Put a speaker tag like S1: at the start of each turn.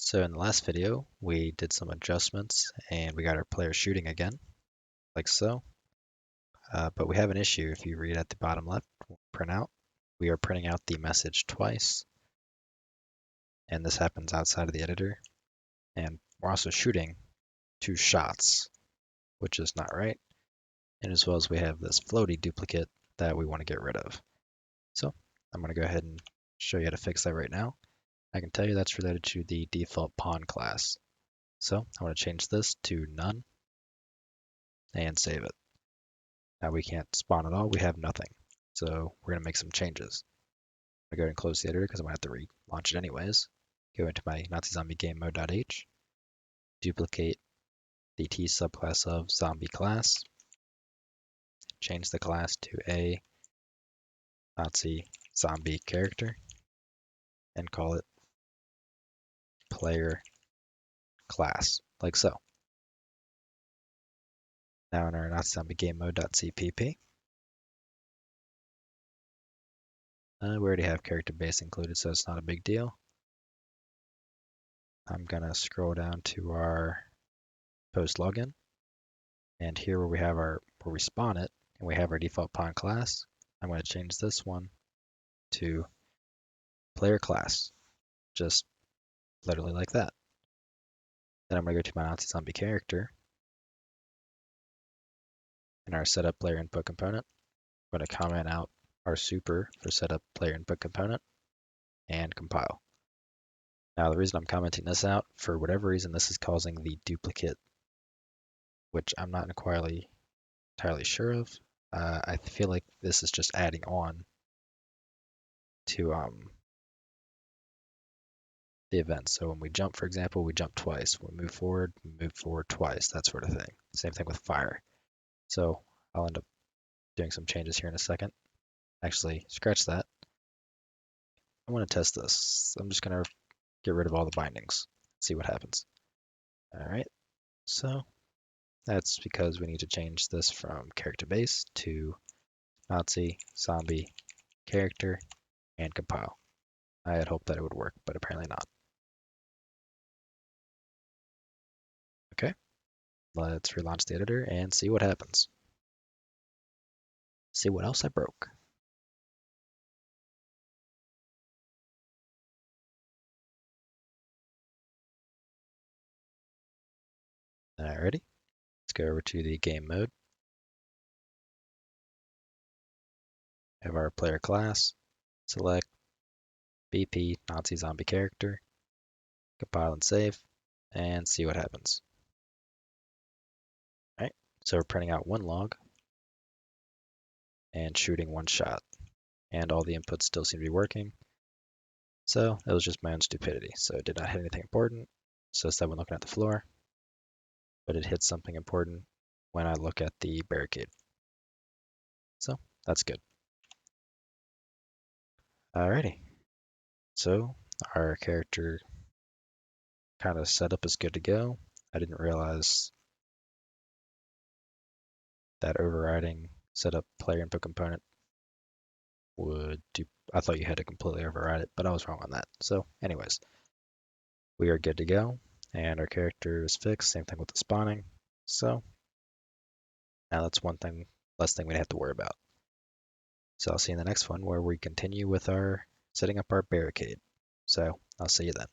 S1: So in the last video, we did some adjustments and we got our player shooting again, like so. But we have an issue if you read at the bottom left, print out. We are printing out the message twice, and this happens outside of the editor. And we're also shooting 2 shots, which is not right. And as well as we have this floaty duplicate that we want to get rid of. So I'm going to go ahead and show you how to fix that right now. I can tell you that's related to the default pawn class. So I want to change this to none and save it. Now we can't spawn at all, we have nothing. So we're gonna make some changes. I'm gonna go ahead and close the editor because I'm gonna have to relaunch it anyways. Go into my Nazi Zombie game mode.h, duplicate the T subclass of zombie class, change the class to a Nazi zombie character, and call it player class, like so. Now in our Nazi Zombie game mode.cpp, we already have character base included, so it's not a big deal. I'm gonna scroll down to our post login, and here where we spawn it, and we have our default pawn class, I'm going to change this one to player class, just literally like that. Then I'm going to go to my Nazi zombie character, in our setup player input component. I'm going to comment out our super for setup player input component and compile. Now the reason I'm commenting this out, for whatever reason, this is causing the duplicate, which I'm not entirely sure of. I feel like this is just adding on to the event. So when we jump, for example, we jump twice. When we move forward twice, that sort of thing. Same thing with fire. So I'll end up doing some changes here in a second. Actually, scratch that. I want to test this. I'm just going to get rid of all the bindings, see what happens. All right, so that's because we need to change this from character base to Nazi zombie character and compile. I had hoped that it would work, but apparently not. Okay, let's relaunch the editor and see what happens. See what else I broke. Alrighty, let's go over to the game mode. Have our player class, select BP Nazi zombie character, compile and save, and see what happens. Alright, so we're printing out 1 log and shooting 1 shot, and all the inputs still seem to be working. So it was just my own stupidity. So it did not hit anything important. So it's that when looking at the floor, but it hits something important when I look at the barricade. So that's good. Alrighty, so our character kind of setup is good to go. I didn't realize that overriding setup player input component would do. I thought you had to completely override it, but I was wrong on that. So anyways, we are good to go, and our character is fixed. Same thing with the spawning. So now that's one thing less thing we have to worry about. So I'll see you in the next one where we continue with our setting up our barricade. So I'll see you then.